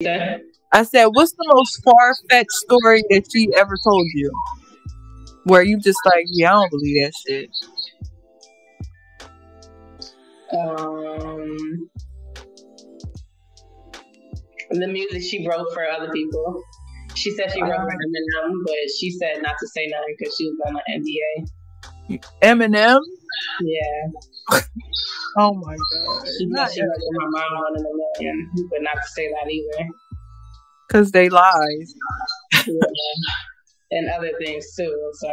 Okay. I said, what's the most far-fetched story that she ever told you? Where you just like, yeah, I don't believe that shit. The music she wrote for other people. She said she wrote for Eminem, but she said not to say nothing because she was on an NDA. Eminem? Yeah. Oh my god. She said she wrote for my mom $1 million, but not to say that either. Because they lies. Yeah. And other things too. So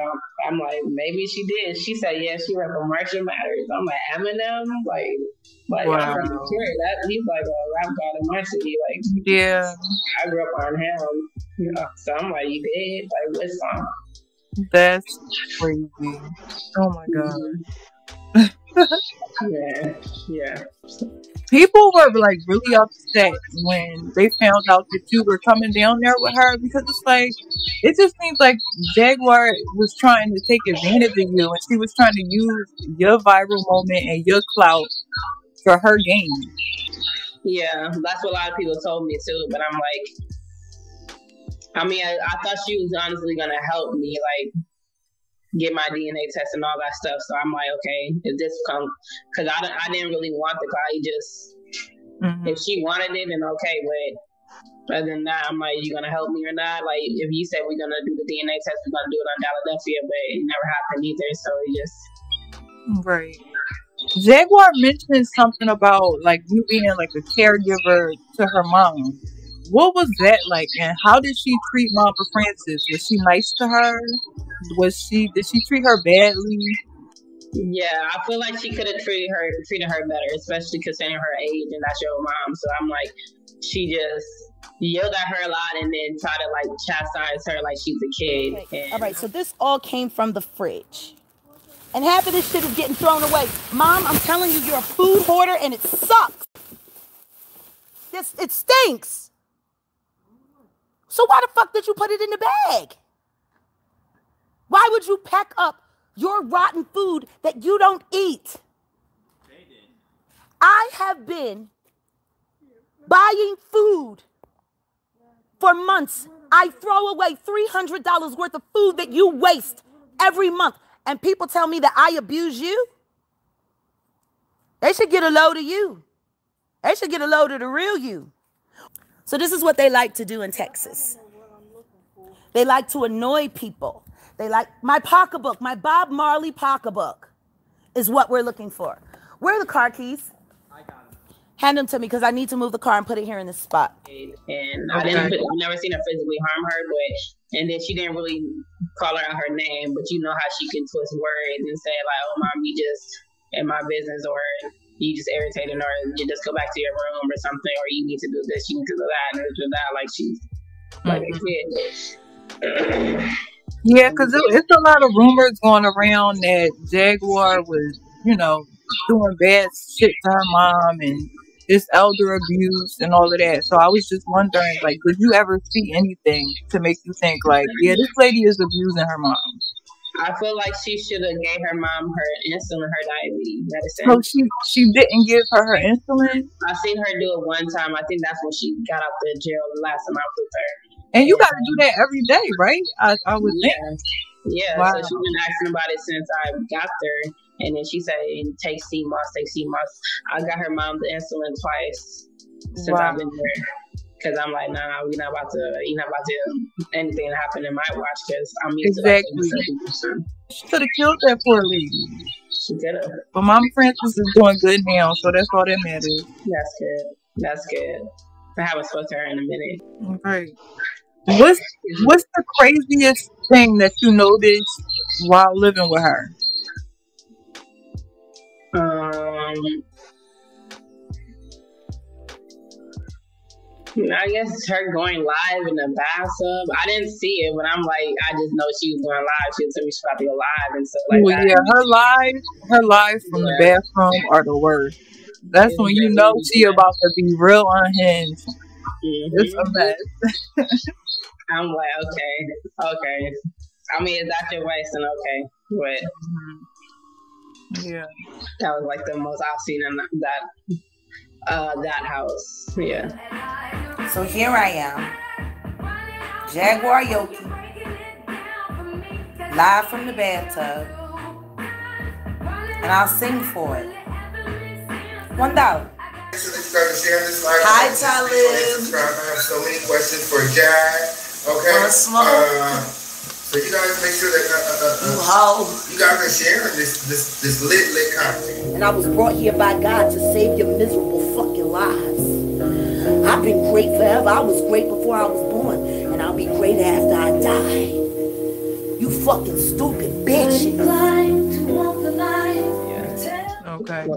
I'm like, maybe she did. She said, yeah, she wrote for Marshall Matters. I'm like, Eminem? Like wow. I'm pretty sure that he's like a rap god in my city. Like, yeah. I grew up on him. You know, so I'm like, you did? Like, what song? That's crazy. Oh my god. Yeah. People were like really upset when they found out that you were coming down there with her, because it's like, it just seems like Jaguar was trying to take advantage of you, and she was trying to use your viral moment and your clout for her gain. Yeah, that's what a lot of people told me too, but I'm like, I mean, I thought she was honestly gonna help me, like, get my DNA test and all that stuff. So I'm like, okay, if this comes, because I didn't really want the guy. He just, if she wanted it, then okay. But other than that, I'm like, you gonna help me or not? Like, if you said we're gonna do the DNA test, we're gonna do it on Philadelphia, but it never happened either. So it just right. Jaguar mentioned something about like you being like a caregiver to her mom. What was that like, and how did she treat Mama Frances? Was she nice to her? Did she treat her badly? Yeah, I feel like she could have treated her better, especially considering her age and that's your mom. So I'm like, she just yelled at her a lot and then tried to like chastise her like she's a kid. Okay. All right, so this all came from the fridge. And half of this shit is getting thrown away. Mom, I'm telling you, you're a food hoarder and it sucks. It stinks. So why the fuck did you put it in the bag? Why would you pack up your rotten food that you don't eat? They did. I have been buying food for months. I throw away $300 worth of food that you waste every month. And people tell me that I abuse you. They should get a load of you. They should get a load of the real you. So this is what they like to do in Texas. They like to annoy people. They like my pocketbook, my Bob Marley pocketbook is what we're looking for. Where are the car keys? I got them. Hand them to me because I need to move the car and put it here in this spot. And I've never seen her physically harm her, and then she didn't really call her out her name, but you know how she can twist words and say like, oh, mom, you just in my business, or you just irritating, or you just go back to your room or something, or you need to do this, you need to do that, and do that, like she's like a kid. Yeah, because it's a lot of rumors going around that Jaguar was, doing bad shit to her mom and this elder abuse and all of that. So I was just wondering, like, did you ever see anything to make you think, like, yeah, this lady is abusing her mom? I feel like she should have gave her mom her insulin, her diabetes medicine. So she didn't give her insulin? I seen her do it one time. I think that's when she got out the jail the last time I was with her. And you got to do that every day, right? I would think. Yeah, wow. So she's been asking about it since I got there. And then she said, take CMOS, take CMOS. I got her mom the insulin twice since I've been there. Because I'm like, nah, you're not about to anything to happen in my watch, because I'm used to like, she could have killed that poor lady. She could have. But Mama Frances is doing good now, so that's all that matters. That's good. I haven't spoken to her in a minute. Right. What's the craziest thing that you noticed while living with her? I guess it's her going live in the bathtub. I didn't see it, but I'm like, I just know she was going live. She told me she was about to go live and stuff like that. Yeah, her lives from the bathroom are the worst. That's when you know she about to be real unhinged. It's a mess. I'm like, okay. I mean, if that's your waist, then okay. But yeah, that was like the most I've seen in that house. Yeah. So here I am, Jaguar Yoki, live from the bathtub, and I'll sing for it. $1. Hi, Talib. I have so many questions for Jag. Okay. So you guys make sure that you guys are sharing this lit content. And I was brought here by God to save your miserable fucking lives. I've been great forever. I was great before I was born, and I'll be great after I die. You fucking stupid bitch. Okay.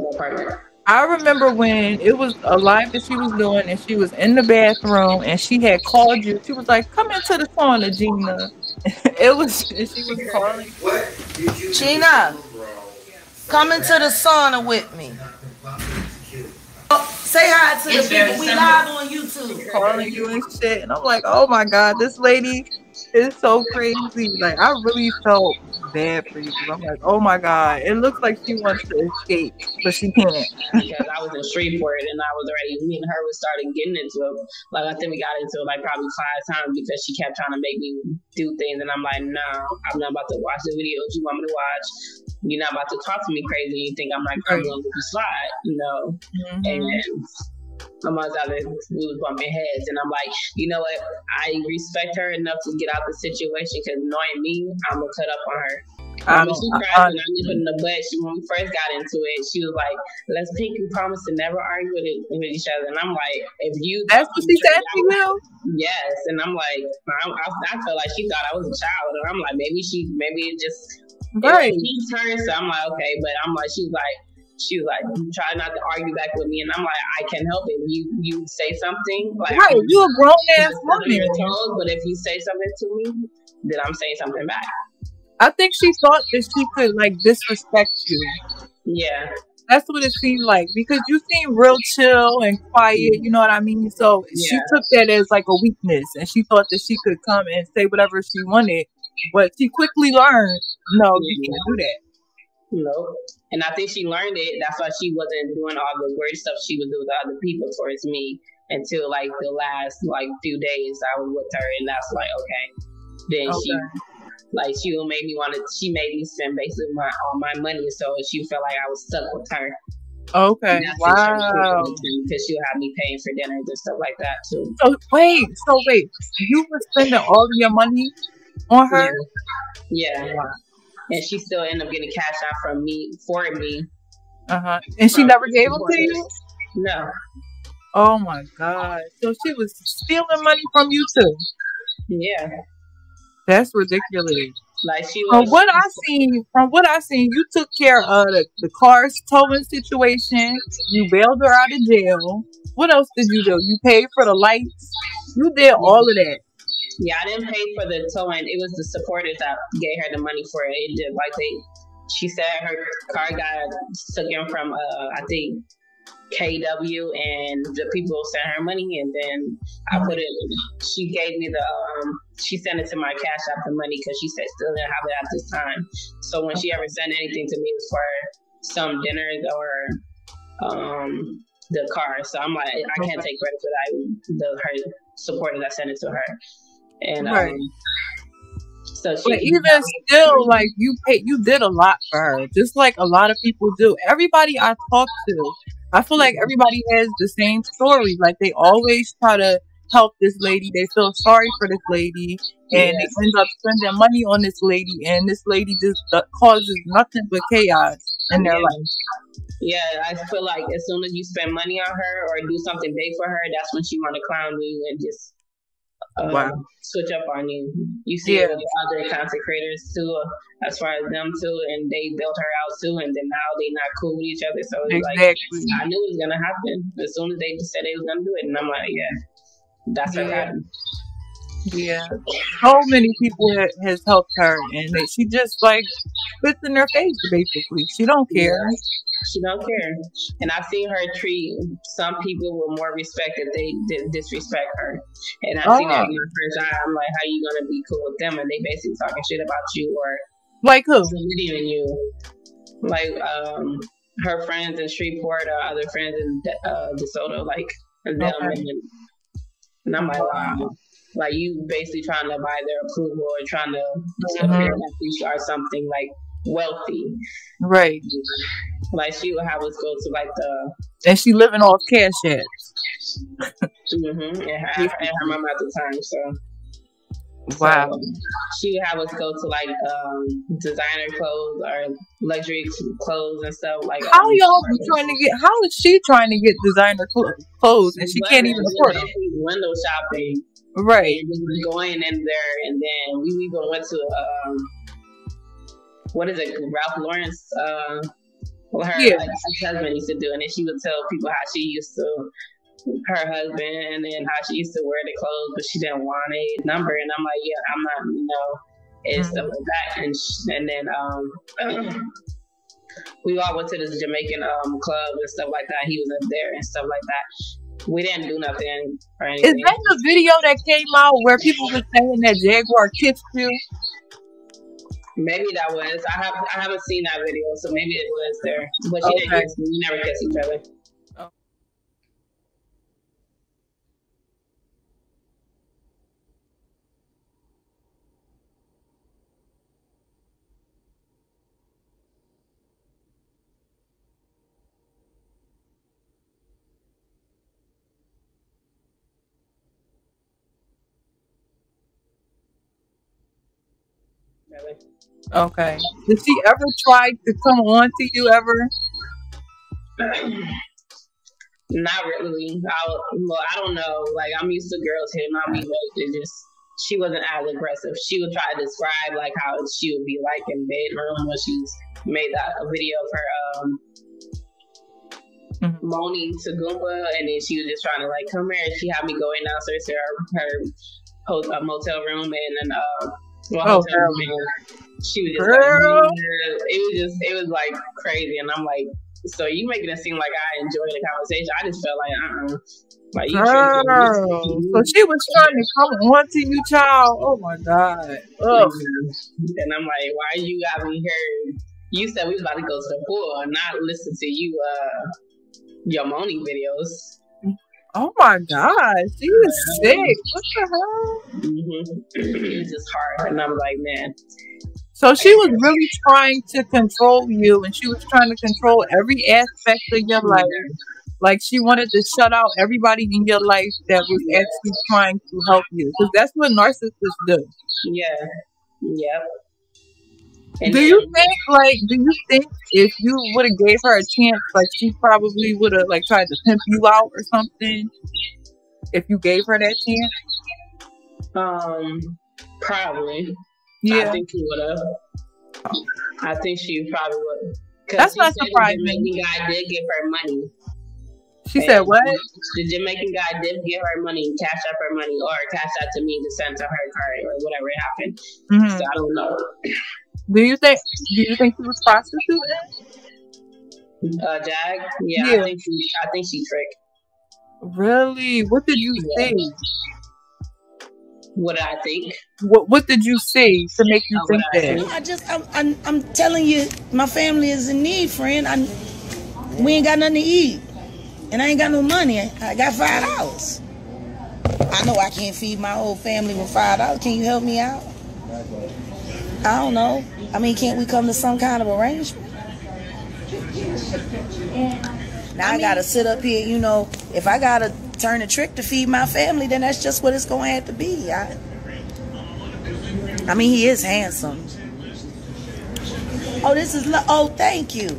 I remember when it was a live that she was doing, and she was in the bathroom, and she had called you. She was like, "Come into the sauna, Gina." It was. She was calling. What did you Gina, come into the sauna with me. Say hi to the people. We live on YouTube. Calling you and shit, and I'm like, "Oh my god, this lady is so crazy." Like, I really felt bad for you. I'm like, "Oh my god, it looks like she wants to escape, but she can't." Because I was in Shreveport and I was already, me and her was starting getting into it. Like, I think we got into it like probably 5 times because she kept trying to make me do things, and I'm like, "No, I'm not about to watch the videos you want me to watch. You're not about to talk to me crazy. You think I'm like, I'm going to slide, you know?" And amongst others, we was bumping heads, and I'm like, you know what? I respect her enough to get out the situation, because knowing me, I'm gonna cut up on her. She cried when I nipped in the butt. When we first got into it, she was like, "Let's pinky promise to never argue with each other." And I'm like, if you... That's what she said to you? Yes. And I'm like, I felt like she thought I was a child. And I'm like, maybe it just... Right. It beats her, so I'm like, okay. But I'm like, she was like, try not to argue back with me, and I'm like, I can help it. You say something, like, right, you a grown ass woman. But if you say something to me, then I'm saying something back. I think she thought that she could like disrespect you. Yeah, that's what it seemed like, because you seem real chill and quiet. You know what I mean? So she took that as like a weakness, and she thought that she could come and say whatever she wanted. But she quickly learned, no, you can't do that. No. And I think she learned it. That's why she wasn't doing all the weird stuff she would do with other people towards me until like the last like few days I was with her, and that's like, okay. Then she made me spend basically all my money, so she felt like I was stuck with her. Okay. Wow. Because she'll have me paying for dinners and stuff like that too. So wait, you were spending all of your money on her? Yeah. Wow. And she still ended up getting cash out from me for me. And she never gave them to you? No. Oh my god. So she was stealing money from you too? Yeah. That's ridiculous. Like she was. From what I seen, you took care of the car's towing situation. You bailed her out of jail. What else did you do? You paid for the lights. You did all of that. Yeah, I didn't pay for the towing. It was the supporters that gave her the money for it. It did she said her car got taken from I think KW, and the people sent her money, and then I put it. She gave me she sent it to my Cash App the money, because she said still didn't have it at this time. So when she ever sent anything to me, it was for some dinners or the car. So I'm like, I can't take credit for that. Her supporters that sent it to her. And so but even still, like you did a lot for her, just like a lot of people do. Everybody I talk to, I feel like everybody has the same story. Like they always try to help this lady. They feel sorry for this lady, and they end up spending money on this lady, and this lady just causes nothing but chaos in their life. Yeah, I feel like as soon as you spend money on her or do something big for her, that's when she want to clown you and just switch up on you. You see it with other content creators too, as far as them too, and they built her out too, and then now they not cool with each other. So it's like, I knew it was gonna happen as soon as they just said they was gonna do it, and I'm like, that's what happened. Yeah, so many people has helped her, and she just like spits in their face basically. She don't care. She don't care. And I've seen her treat some people with more respect if they disrespect her. And I've seen that in my first eye. I'm like, how you gonna be cool with them? And they basically talking shit about you or like who? Even you. Like her friends in Shreveport or other friends in DeSoto, like them. And And I'm like, wow. Like, you basically trying to buy their approval or trying to appear like you are something like wealthy. Right. Like, she would have us go to like the... And she living off cash apps. And her mom at the time, so... Wow. So, she would have us go to like designer clothes or luxury clothes and stuff. Like, how y'all be trying to get? How is she trying to get designer clothes and she can't even afford them? Window shopping, right? And going in there, and then we even went to what is it, Ralph Lauren's? Well, her husband used to do, and then she would tell people how she used to. Her husband, and then how she used to wear the clothes, but she didn't want a number. And I'm like, yeah, I'm not, and stuff like that. And then we all went to this Jamaican club and stuff like that. He was up there and stuff like that. We didn't do nothing or anything. Is that the video that came out where people were saying that Jaguar kissed you? Maybe that was. I haven't seen that video, so maybe it was there. But she didn't kiss me. We never kissed each other. Okay. Did she ever try to come on to you ever? Not really. I don't know. Like, I'm used to girls hitting on me, but it just, she wasn't as aggressive. She would try to describe like how she would be like in bedroom when she's made that a video of her moaning to Goomba, and then she was just trying to like come here. She had me going downstairs to her motel room and then hotel room. And she was just like, it was like crazy, and I'm like, so you making it seem like I enjoyed the conversation. I just felt like like, you so she was trying to come on to you, child. Oh my god. Ugh. And I'm like, why you got me here? You said we was about to go to the pool and not listen to you your moaning videos. Oh my god, she is sick. What the hell? It was just hard, and I'm like, man. So she was really trying to control you, and she was trying to control every aspect of your life. Like, she wanted to shut out everybody in your life that was actually trying to help you. Because that's what narcissists do. Yeah. Yep. Do you think if you would have gave her a chance, like, she probably would have, like, tried to pimp you out or something? If you gave her that chance? Probably. Yeah. I think she would have. I think she probably would. That's not surprising. The Jamaican guy did give her money. She said what? The Jamaican guy did give her money, cash up her money, or cash out to me to send to her card or whatever happened. So I don't know. Do you think she was prostituting? Jag? Yeah. I think she tricked. Really? What did you see? What did I think? What did you see to make you think that? I'm telling you, my family is in need, friend. We ain't got nothing to eat, and I ain't got no money. I got $5. I know I can't feed my whole family with $5. Can you help me out? I don't know. I mean, can't we come to some kind of arrangement? Now I gotta sit up here, if I gotta turn a trick to feed my family, then that's just what it's gonna have to be. I mean, he is handsome. Oh, thank you.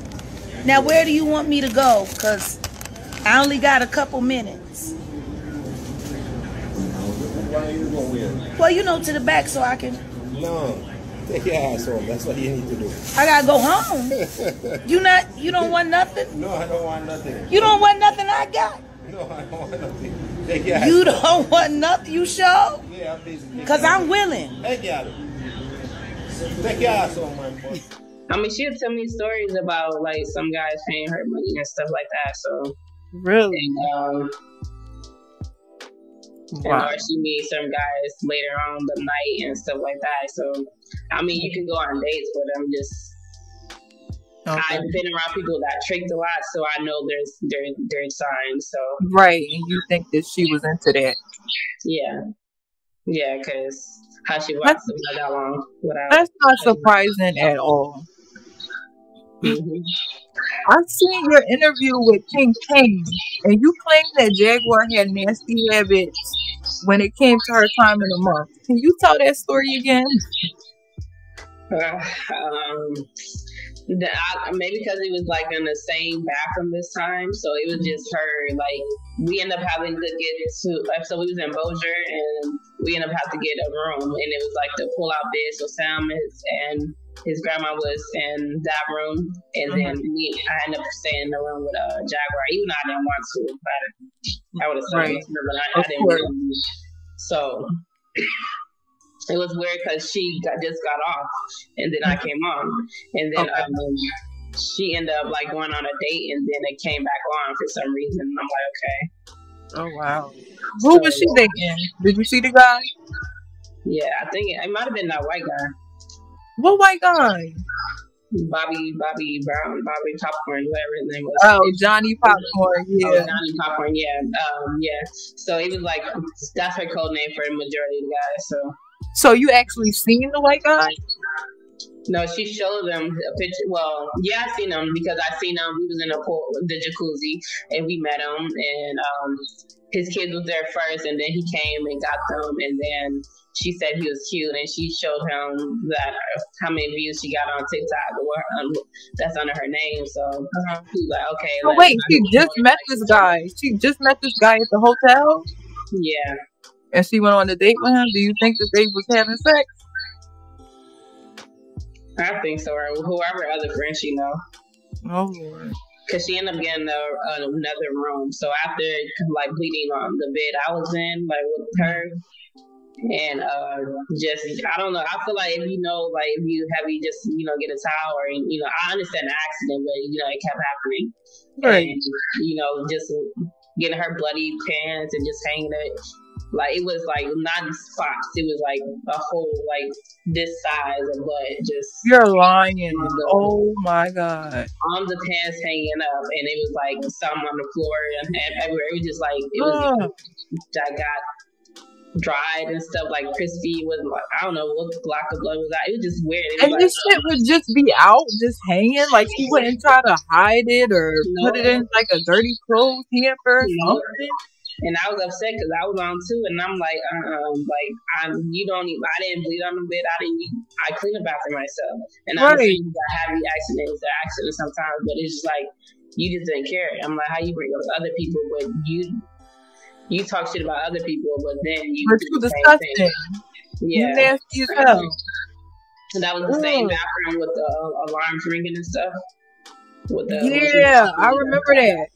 Now, where do you want me to go? Because I only got a couple minutes. Well, to the back so I can... No. Take your ass home. That's what you need to do. I gotta go home. You don't want nothing? No, I don't want nothing. You don't want nothing I got? No, I don't want nothing. Take your ass. You don't want nothing, you sure? Yeah, I'm busy. Because I'm willing. Take your ass home, my boy. I mean, she'll tell me stories about, like, some guys paying her money and stuff like that, so... Really? Wow. Or she meets some guys later on the night and stuff like that. So, I mean, you can go on dates with them. I've been around people that tricked a lot, so I know there's signs. So right, and you think that she was into that? Yeah, because how she watched them for that long without. That's not surprising at all. Mm-hmm. I've seen your interview with King Kane, and you claim that Jaguar had nasty habits when it came to her time in the month. Can you tell that story again? Maybe because it was like in the same bathroom this time, so it was just her. Like we ended up having to get to. So we was in Bossier, and we ended up having to get a room, and it was like the pull-out bed. So Sam and his grandma was in that room, and then I ended up staying in the room with Jaguar. Even though I didn't want to, but I would have stayed with her, but I didn't want to. So it was weird because she just got off, and then I came on, and then she ended up like going on a date, and then it came back on for some reason. And I'm like, okay. Oh wow. Who was she dating? Did you see the guy? Yeah, I think it might have been that white guy. What white guy? Bobby Brown, Bobby Popcorn, whatever his name was. Oh, Johnny Popcorn, yeah. Johnny Popcorn, yeah. Yeah. So it was like, that's her code name for the majority of the guys, So you actually seen the white guy? No, she showed them a picture. Well, yeah, I seen him because I seen him. We was in the jacuzzi, and we met him, and his kids was there first, and then he came and got them, and then she said he was cute, and she showed him that how many views she got on TikTok. That's under her name, so he was like, okay. Oh, wait, she just met this guy. She just met this guy at the hotel? Yeah. And she went on a date with him? Do you think that they was having sex? I think so, or whoever other friend she know. Oh, Lord. Because she ended up getting another room. So after, like, bleeding on the bed I was in, like, with her, and just, I don't know, I feel like if you know, like, if you just, get a towel, or, I understand the accident, but, it kept happening. Right. And, just getting her bloody pants and just hanging it. Like, it was, like, not spots. It was, like, a whole, like, this size of blood. Just. You're lying. Oh, my God. On the pants hanging up. And it was, like, some on the floor and everywhere. It was just, like, it was that got dried and stuff, like, crispy. It wasn't, like, I don't know what block of blood was that. It was just weird. And this shit would just be out, just hanging? Like, she wouldn't try to hide it or put it in, like, a dirty clothes hamper or something? And I was upset because I was on too, and I'm like, you don't even. I didn't bleed on the bed. I clean up after myself. And I'm saying that heavy accidents are accidents sometimes, but it's just like you just didn't care. I'm like, how you bring up other people, but you talk shit about other people, but then you do the same thing. Yeah, nasty as hell. And that was the same bathroom with the alarms ringing and stuff. I remember that.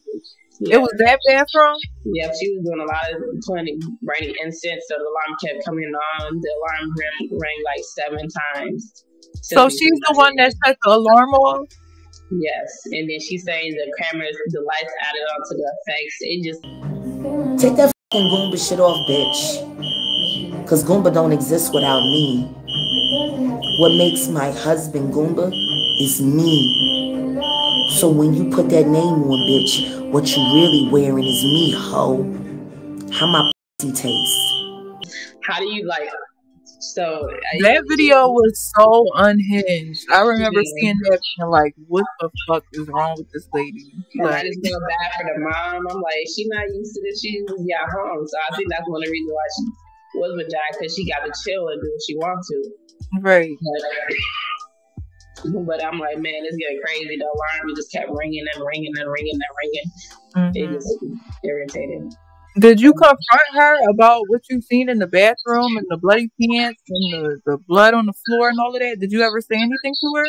Yeah. It was that bathroom? Yeah, she was doing a lot of writing incense, so the alarm kept coming on. The alarm rang like 7 times. So she's the one that set the alarm off? Yes, and then she's saying the cameras, the lights added on to the effects. It just... Take that fucking Goomba shit off, bitch. Because Goomba don't exist without me. What makes my husband Goomba is me. So when you put that name on, bitch, what you really wearing is me, ho. How my pussy taste. How do you like... So... That video was so unhinged. I remember seeing that and like, what the fuck is wrong with this lady? Like, I just feel bad for the mom. I'm like, she not used to this. She was at home. So I think that's one of the reasons why she was with Jack, because she got to chill and do what she wants to. Right. But I'm like, man, it's getting crazy. The alarm just kept ringing and ringing and ringing and ringing. It just irritated. Did you confront her about what you seen in the bathroom and the bloody pants and the blood on the floor and all of that? Did you ever say anything to her?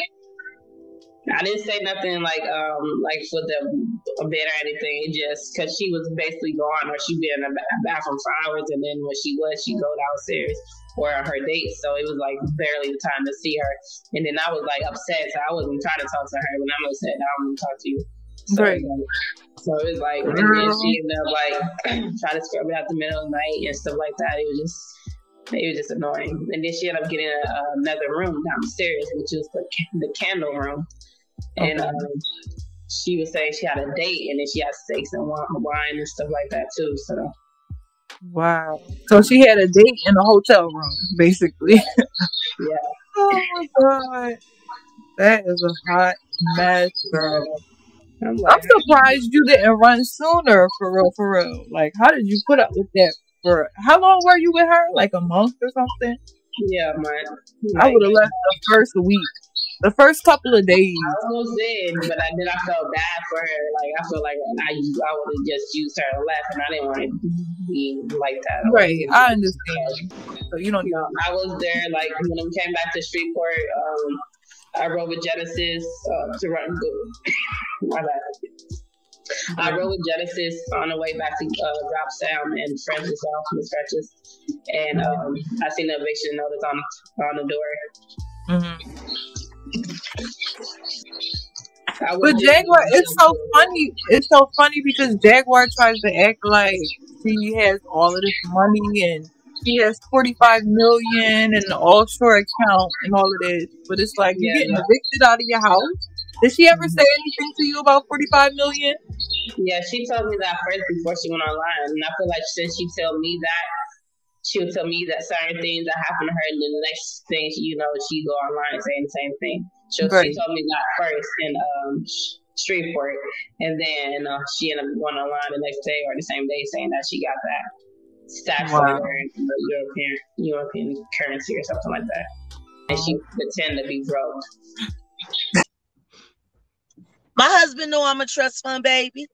I didn't say nothing like for the bed or anything. Just because she was basically gone, or she'd be in the bathroom for hours, and then when she'd go downstairs or on her date. So it was like barely the time to see her. And then I was like upset, so I wasn't trying to talk to her. When I'm upset, I don't want to talk to you. So, right. So it was like, and then she ended up like trying to scrub it out the middle of the night and stuff like that. It was just annoying. And then she ended up getting another room downstairs, which is the candle room. And she was saying she had a date, and then she had steaks and wine and stuff like that too. So Wow. So she had a date in a hotel room, basically. Yeah. Oh my god. That is a hot mess, girl. I'm I'm surprised you didn't run sooner, for real. Like, how did you put up with that? For how long were you with her? Like a month or something? Yeah, man. I would have left the first week. The first couple of days. I almost did, but I felt bad for her. Like, I feel like I would have just used her and left, and I didn't want to be like that. Right, I understand. So you don't know. I was there, like, when we came back to Shreveport, I rode with Genesis to run. My bad. I rode with Genesis on the way back to drop Sam and Francis off in the stretches, and I seen the eviction notice on the door. Mm-hmm. But Jaguar, it's so funny. It's so funny because Jaguar tries to act like she has all of this money and she has $45 million in the offshore account and all of this. But it's like you're getting evicted out of your house. Did she ever say anything to you about $45 million? Yeah, she told me that first before she went online, and I feel like since she told me that, she would tell me that certain things that happened to her, and then the next thing she go online saying the same thing. She told me that first in Shreveport, and then she ended up going online the next day or the same day saying that she got that stash somewhere in the European currency or something like that, and she pretended to be broke. My husband know I'm a trust fund baby.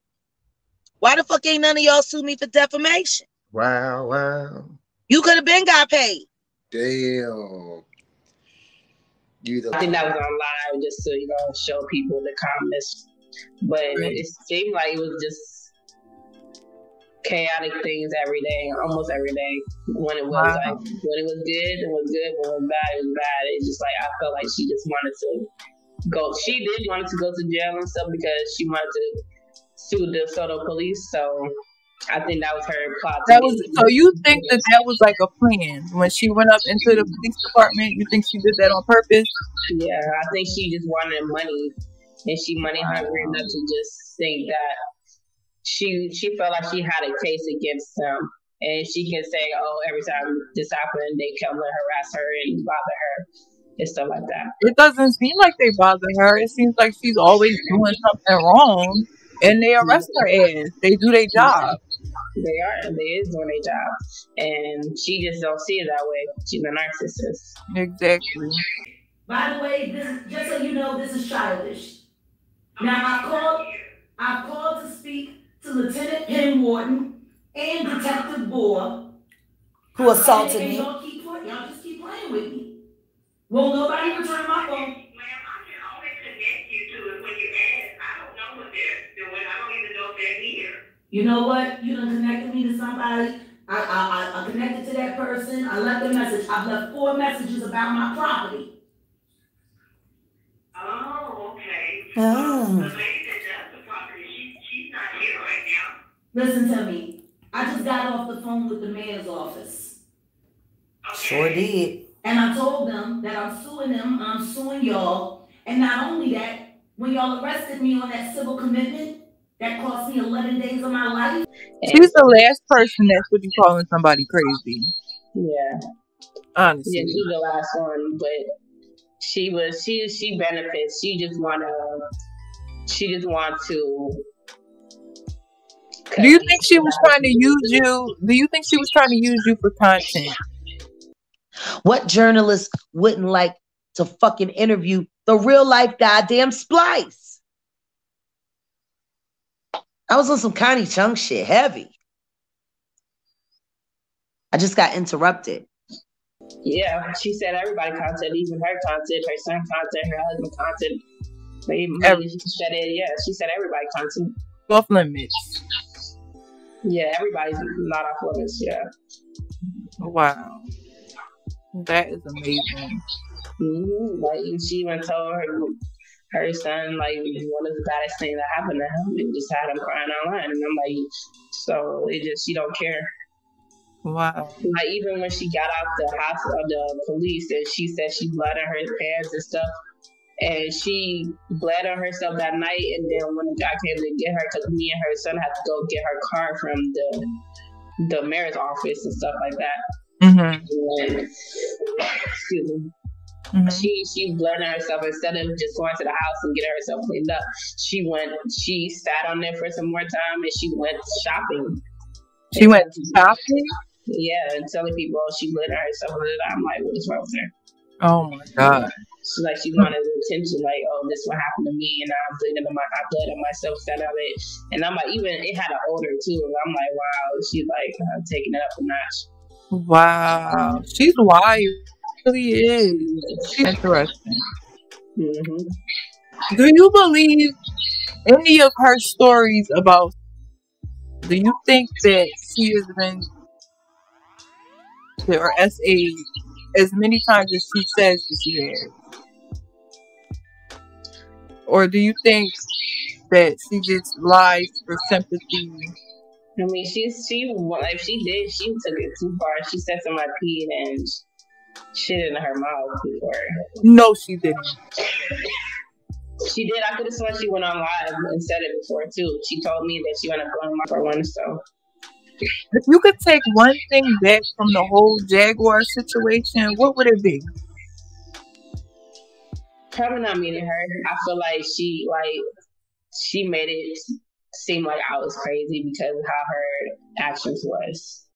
Why the fuck ain't none of y'all sue me for defamation? Wow. You could have been got paid. Damn. I think that was on live just to, show people the comments. But it seemed like it was just chaotic things every day, almost every day. When it was when it was good, it was good. When it was bad, it was bad. It's just like I felt like she just wanted to go. She did want to go to jail and stuff because she wanted to sue the Soto police. So I think that was her plot. So you think that was like a plan when she went up into the police department? You think she did that on purpose? Yeah, I think she just wanted money, and she money hungry enough to just think that she felt like she had a case against them, and she can say, "Oh, every time this happened, they come and harass her and bother her." And stuff like that. It doesn't seem like they bother her. It seems like she's always doing something wrong, and they arrest her ass. They do their job. They is doing their job, and she just don't see it that way. She's a narcissist. Exactly. By the way, just so you know, this is childish. Now I've called to speak to Lieutenant Penn Wharton and Detective Boer, who assaulted me. Y'all just keep playing with me. Won't nobody return my phone? Ma'am, I can always connect you to it when you ask. I don't know what they're doing. I don't even know if they're here. You know what? You done connected me to somebody. I connected to that person. I left a message. I've left 4 messages about my property. Oh, okay. Oh. The lady that does the property, she's not here right now. Listen to me. I just got off the phone with the mayor's office. Okay. Sure did. And I told them that I'm suing them, I'm suing y'all. And not only that, when y'all arrested me on that civil commitment, that cost me 11 days of my life. She's the last person that's what you calling somebody crazy. Yeah. Honestly. Yeah, she's the last one, but she benefits. She just want to. Do you think she was trying to use you? Do you think she was trying to use you for content? What journalist wouldn't like to fucking interview the real life goddamn Splice? I was on some Connie Chung shit, heavy. I just got interrupted. Yeah, she said everybody content, even her content, her son content, her husband content. Maybe she said it. Yeah, she said everybody content. Off limits. Yeah, everybody's not off limits. Yeah. Wow. That is amazing. Mm-hmm. Like she even told her son like one of the baddest things that happened to him, and just had him crying online. And I'm like, so she don't care. Wow. Like even when she got out the hospital, the police, and she said she bled on her pants and stuff, and she bled on herself that night. And then when the guy came to get her, because me and her son had to go get her car from the mayor's office and stuff like that. Mm-hmm. And, excuse me. Mm-hmm. She blurred herself. Instead of just going to the house and getting herself cleaned up, she sat on there for some more time and she went shopping. She went shopping? Yeah, and telling people she blurred herself. I'm like, what is wrong with her? Oh my God. She's like, she wanted attention, like, oh, this what happened to me, and I'm bleeding on I bled on myself, sat on it. And I'm like, even it had an odor too. And I'm like, wow, she's like taking it up a notch. Wow, she's wild. Really is. She's interesting. Mm-hmm. Do you believe any of her stories about? Do you think that she has been or SA as many times as she says that she has, or do you think that she just lies for sympathy? I mean, she took it too far. She said somebody peed and shit in her mouth before. No, she didn't. She did. I could have sworn she went on live and said it before too. She told me that she wanted to go on live for one. So, if you could take one thing back from the whole Jaguar situation, what would it be? Probably not meeting her. I feel like she made it seem like I was crazy because of how her actions was.